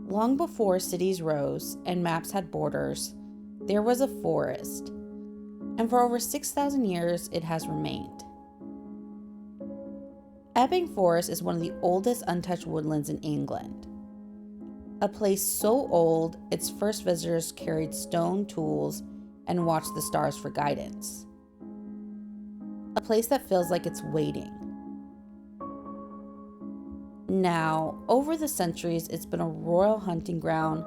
Long before cities rose and maps had borders, there was a forest, and for over 6,000 years it has remained. Epping Forest is one of the oldest untouched woodlands in England. A place so old, its first visitors carried stone tools and watched the stars for guidance. A place that feels like it's waiting. Now, over the centuries, it's been a royal hunting ground,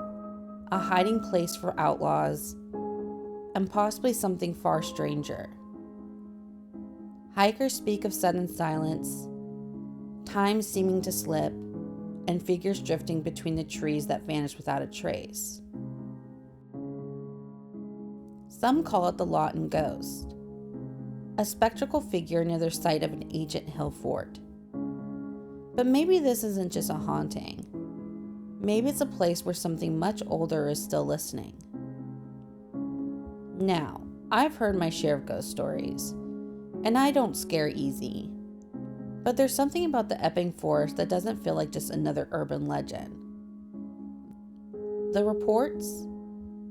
a hiding place for outlaws, and possibly something far stranger. Hikers speak of sudden silence, time seeming to slip, and figures drifting between the trees that vanish without a trace. Some call it the Loughton Ghost, a spectral figure near the site of an ancient hill fort. But maybe this isn't just a haunting. Maybe it's a place where something much older is still listening. Now, I've heard my share of ghost stories, and I don't scare easy. But there's something about the Epping Forest that doesn't feel like just another urban legend. The reports,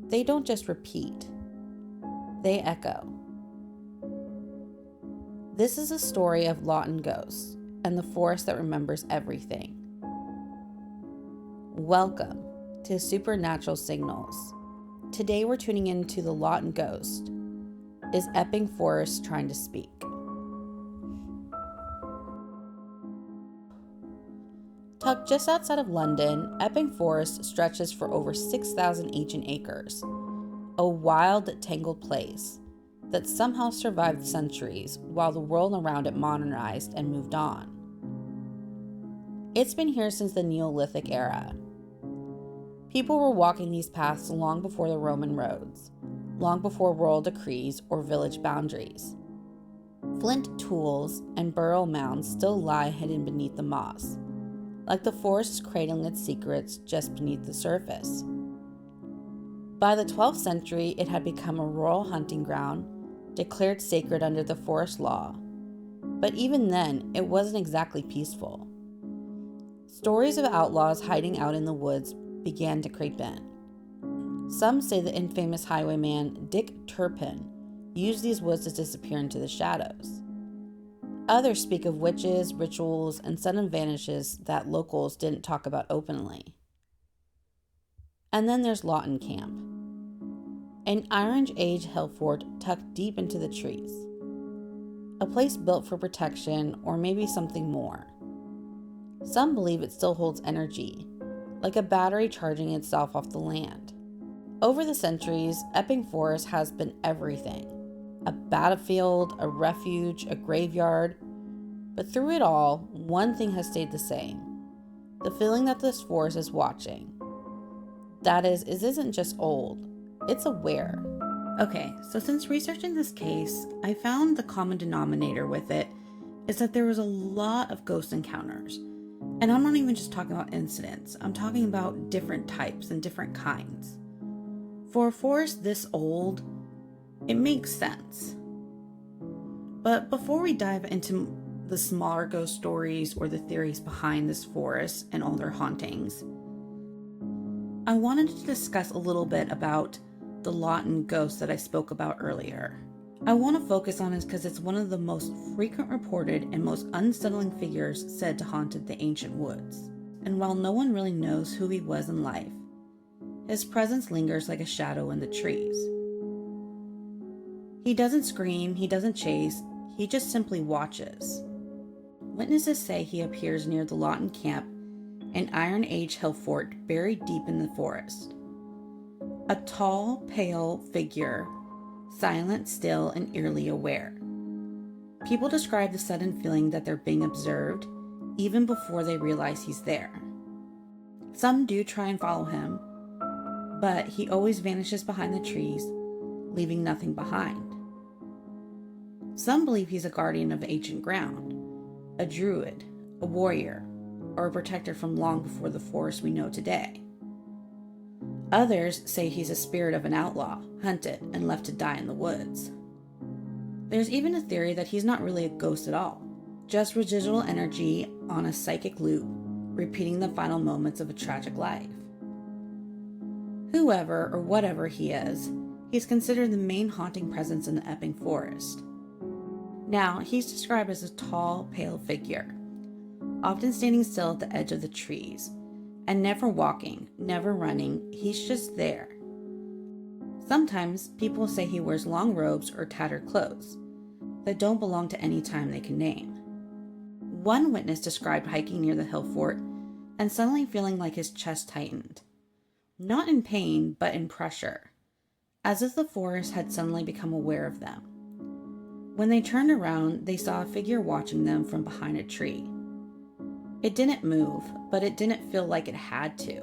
they don't just repeat, they echo. This is a story of Loughton Ghost and the forest that remembers everything. Welcome to Supernatural Signals. Today we're tuning into the Loughton Ghost. Is Epping Forest trying to speak? Tucked just outside of London, Epping Forest stretches for over 6,000 ancient acres, a wild, tangled place that somehow survived centuries while the world around it modernized and moved on. It's been here since the Neolithic era. People were walking these paths long before the Roman roads, long before royal decrees or village boundaries. Flint tools and burial mounds still lie hidden beneath the moss, like the forest is cradling its secrets just beneath the surface. By the 12th century, it had become a royal hunting ground, declared sacred under the forest law. But even then, it wasn't exactly peaceful. Stories of outlaws hiding out in the woods began to creep in. Some say the infamous highwayman Dick Turpin used these woods to disappear into the shadows. Others speak of witches, rituals, and sudden vanishes that locals didn't talk about openly. And then there's Loughton Camp, an Iron Age hill fort tucked deep into the trees. A place built for protection, or maybe something more. Some believe it still holds energy, like a battery charging itself off the land. Over the centuries, Epping Forest has been everything. A battlefield, a refuge, a graveyard. But through it all, one thing has stayed the same. The feeling that this forest is watching. That is, it isn't just old, it's aware. Okay, so since researching this case, I found the common denominator with it is that there was a lot of ghost encounters. And I'm not even just talking about incidents, I'm talking about different types and different kinds. For a forest this old, it makes sense. But before we dive into the smaller ghost stories or the theories behind this forest and all their hauntings, I wanted to discuss a little bit about the Loughton Ghost that I spoke about earlier. I want to focus on it because it's one of the most frequent reported and most unsettling figures said to haunted the ancient woods. And while no one really knows who he was in life, his presence lingers like a shadow in the trees. He doesn't scream, he doesn't chase, he just simply watches. Witnesses say he appears near the Loughton Camp, an Iron Age hill fort buried deep in the forest. A tall, pale figure, silent, still, and eerily aware. People describe the sudden feeling that they're being observed, even before they realize he's there. Some do try and follow him, but he always vanishes behind the trees, leaving nothing behind. Some believe he's a guardian of ancient ground, a druid, a warrior, or a protector from long before the forest we know today. Others say he's a spirit of an outlaw, hunted and left to die in the woods. There's even a theory that he's not really a ghost at all, just residual energy on a psychic loop, repeating the final moments of a tragic life. Whoever or whatever he is, he's considered the main haunting presence in the Epping Forest. Now, he's described as a tall, pale figure, often standing still at the edge of the trees, and never walking, never running, he's just there. Sometimes people say he wears long robes or tattered clothes that don't belong to any time they can name. One witness described hiking near the hill fort and suddenly feeling like his chest tightened. Not in pain, but in pressure, as if the forest had suddenly become aware of them. When they turned around, they saw a figure watching them from behind a tree. It didn't move, but it didn't feel like it had to.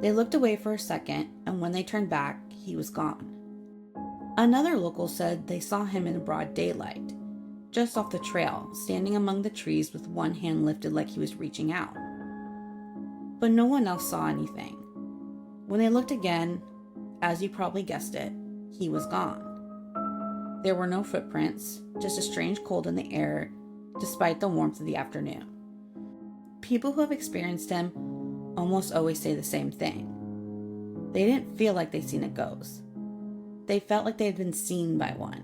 They looked away for a second, and when they turned back, he was gone. Another local said they saw him in broad daylight, just off the trail, standing among the trees with one hand lifted like he was reaching out. But no one else saw anything. When they looked again, as you probably guessed it, he was gone. There were no footprints, just a strange cold in the air, despite the warmth of the afternoon. People who have experienced him almost always say the same thing. They didn't feel like they'd seen a ghost. They felt like they had been seen by one.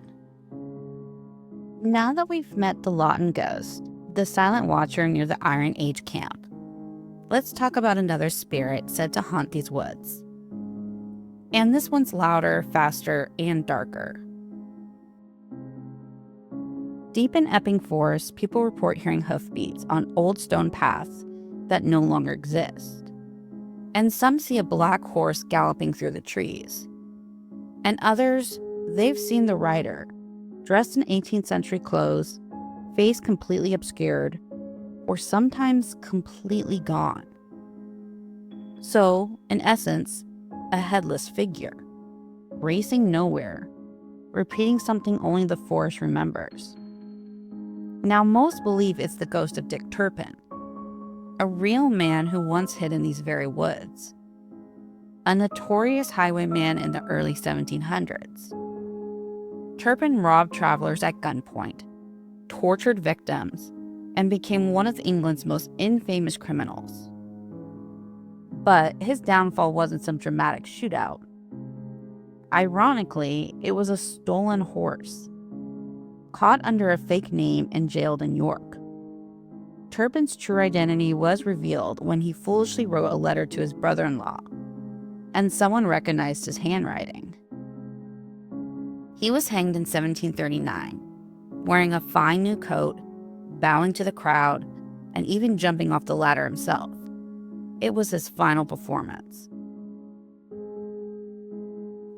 Now that we've met the Loughton Ghost, the silent watcher near the Iron Age camp, let's talk about another spirit said to haunt these woods. And this one's louder, faster, and darker. Deep in Epping Forest, people report hearing hoofbeats on old stone paths that no longer exist. And some see a black horse galloping through the trees. And others, they've seen the rider, dressed in 18th century clothes, face completely obscured, or sometimes completely gone. So, in essence, a headless figure, racing nowhere, repeating something only the forest remembers. Now, most believe it's the ghost of Dick Turpin, a real man who once hid in these very woods, a notorious highwayman in the early 1700s. Turpin robbed travelers at gunpoint, tortured victims, and became one of England's most infamous criminals. But his downfall wasn't some dramatic shootout. Ironically, it was a stolen horse, caught under a fake name and jailed in York. Turpin's true identity was revealed when he foolishly wrote a letter to his brother-in-law, and someone recognized his handwriting. He was hanged in 1739, wearing a fine new coat, bowing to the crowd, and even jumping off the ladder himself. It was his final performance.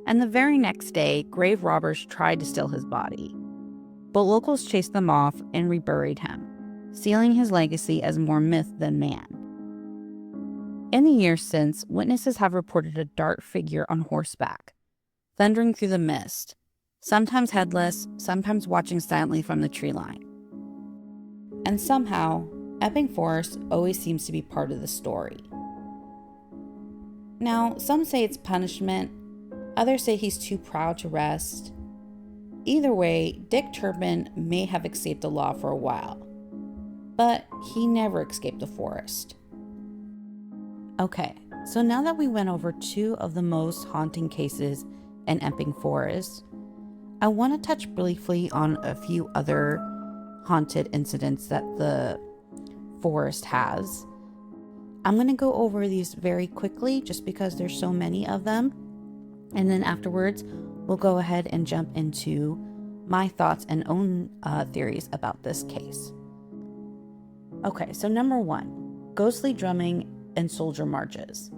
And the very next day, grave robbers tried to steal his body, but locals chased them off and reburied him, sealing his legacy as more myth than man. In the years since, witnesses have reported a dark figure on horseback, thundering through the mist, sometimes headless, sometimes watching silently from the tree line. And somehow, Epping Forest always seems to be part of the story. Now, some say it's punishment, others say he's too proud to rest. Either way, Dick Turpin may have escaped the law for a while, but he never escaped the forest. Okay, so now that we went over two of the most haunting cases in Epping Forest, I want to touch briefly on a few other haunted incidents that the forest has. I'm going to go over these very quickly just because there's so many of them, and then afterwards we'll go ahead and jump into my thoughts and own theories about this case. Okay, so number 1, ghostly drumming and soldier marches.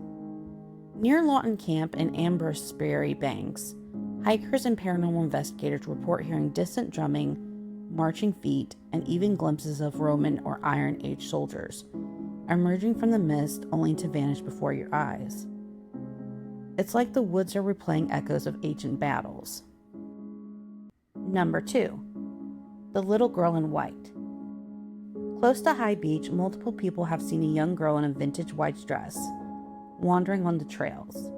Near Loughton Camp in Amberberry Banks, hikers and paranormal investigators report hearing distant drumming, marching feet, and even glimpses of Roman or Iron Age soldiers emerging from the mist only to vanish before your eyes. It's like the woods are replaying echoes of ancient battles. Number 2, the little girl in white. Close to High Beach, multiple people have seen a young girl in a vintage white dress wandering on the trails.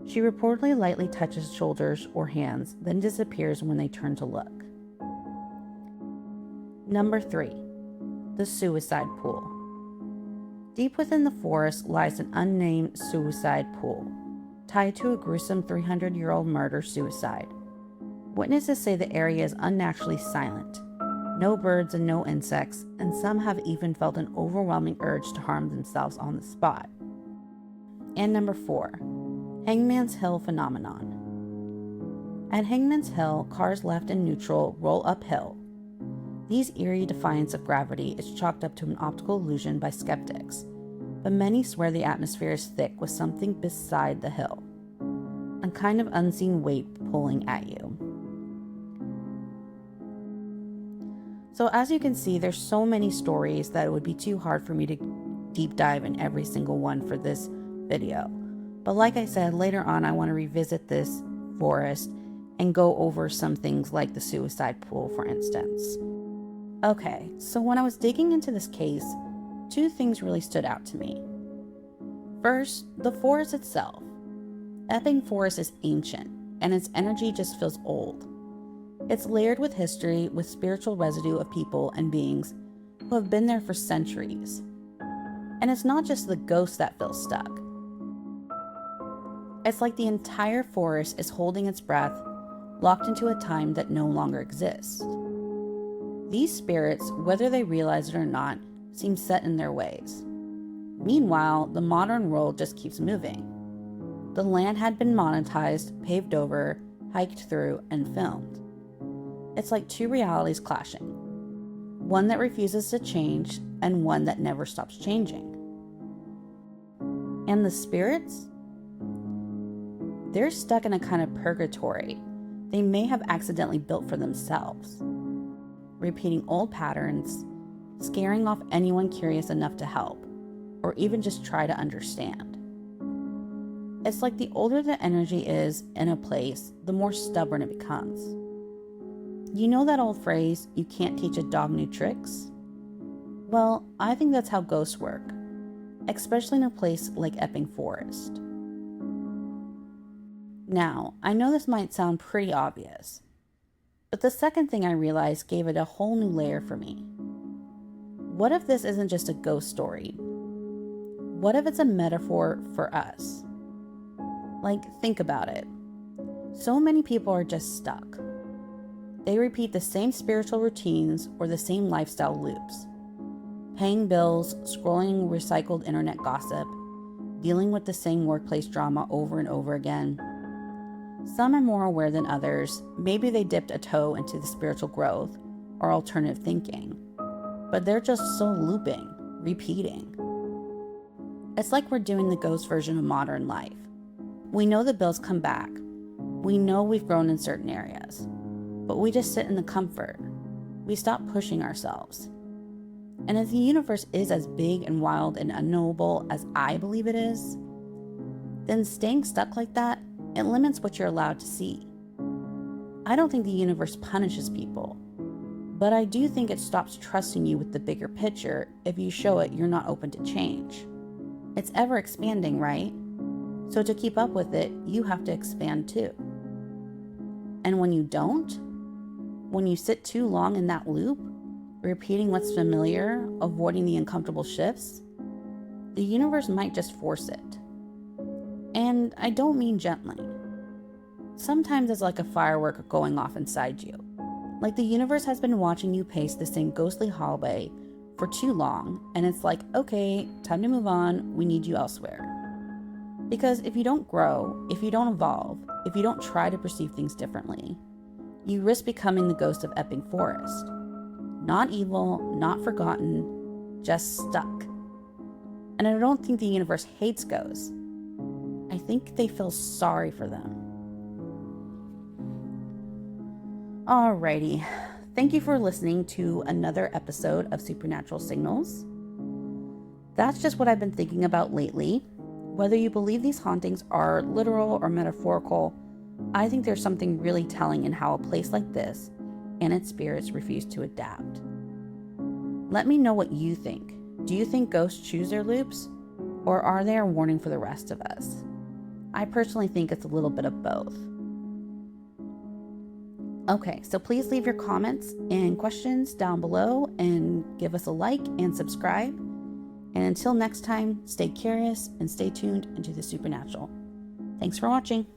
She reportedly lightly touches shoulders or hands, then disappears when they turn to look. Number 3, the suicide pool. Deep within the forest lies an unnamed suicide pool, tied to a gruesome 300-year-old murder-suicide. Witnesses say the area is unnaturally silent. No birds and no insects, and some have even felt an overwhelming urge to harm themselves on the spot. And number 4, Hangman's Hill phenomenon. At Hangman's Hill, cars left in neutral roll uphill. These eerie defiance of gravity is chalked up to an optical illusion by skeptics, but many swear the atmosphere is thick with something beside the hill, a kind of unseen weight pulling at you. So as you can see, there's so many stories that it would be too hard for me to deep dive in every single one for this video. But like I said, later on I want to revisit this forest and go over some things like the suicide pool, for instance. Okay, so when I was digging into this case, 2 things really stood out to me. First, the forest itself. Epping Forest is ancient, and its energy just feels old. It's layered with history, with spiritual residue of people and beings who have been there for centuries. And it's not just the ghost that feels stuck. It's like the entire forest is holding its breath, locked into a time that no longer exists. These spirits, whether they realize it or not, seem set in their ways. Meanwhile, the modern world just keeps moving. The land had been monetized, paved over, hiked through, and filmed. It's like 2 realities clashing. One that refuses to change, and one that never stops changing. And the spirits? They're stuck in a kind of purgatory they may have accidentally built for themselves, repeating old patterns, scaring off anyone curious enough to help, or even just try to understand. It's like the older the energy is in a place, the more stubborn it becomes. You know that old phrase, you can't teach a dog new tricks? Well, I think that's how ghosts work, especially in a place like Epping Forest. Now, I know this might sound pretty obvious, but the second thing I realized gave it a whole new layer for me. What if this isn't just a ghost story? What if it's a metaphor for us? Like, think about it. So many people are just stuck. They repeat the same spiritual routines or the same lifestyle loops. Paying bills, scrolling recycled internet gossip, dealing with the same workplace drama over and over again. Some are more aware than others. Maybe they dipped a toe into the spiritual growth or alternative thinking, but they're just so looping, repeating. It's like we're doing the ghost version of modern life. We know the bills come back. We know we've grown in certain areas, but we just sit in the comfort. We stop pushing ourselves. And if the universe is as big and wild and unknowable as I believe it is, then staying stuck like that, it limits what you're allowed to see. I don't think the universe punishes people, but I do think it stops trusting you with the bigger picture if you show it you're not open to change. It's ever expanding, right? So to keep up with it, you have to expand too. And when you don't, when you sit too long in that loop, repeating what's familiar, avoiding the uncomfortable shifts, the universe might just force it. And I don't mean gently. Sometimes it's like a firework going off inside you. Like the universe has been watching you pace the same ghostly hallway for too long, and it's like, okay, time to move on, we need you elsewhere. Because if you don't grow, if you don't evolve, if you don't try to perceive things differently, you risk becoming the ghost of Epping Forest. Not evil, not forgotten, just stuck. And I don't think the universe hates ghosts. I think they feel sorry for them. Alrighty, thank you for listening to another episode of Supernatural Signals. That's just what I've been thinking about lately. Whether you believe these hauntings are literal or metaphorical, I think there's something really telling in how a place like this and its spirits refuse to adapt. Let me know what you think. Do you think ghosts choose their loops, or are they a warning for the rest of us? I personally think it's a little bit of both. Okay, so please leave your comments and questions down below and give us a like and subscribe. And until next time, stay curious and stay tuned into the supernatural. Thanks for watching.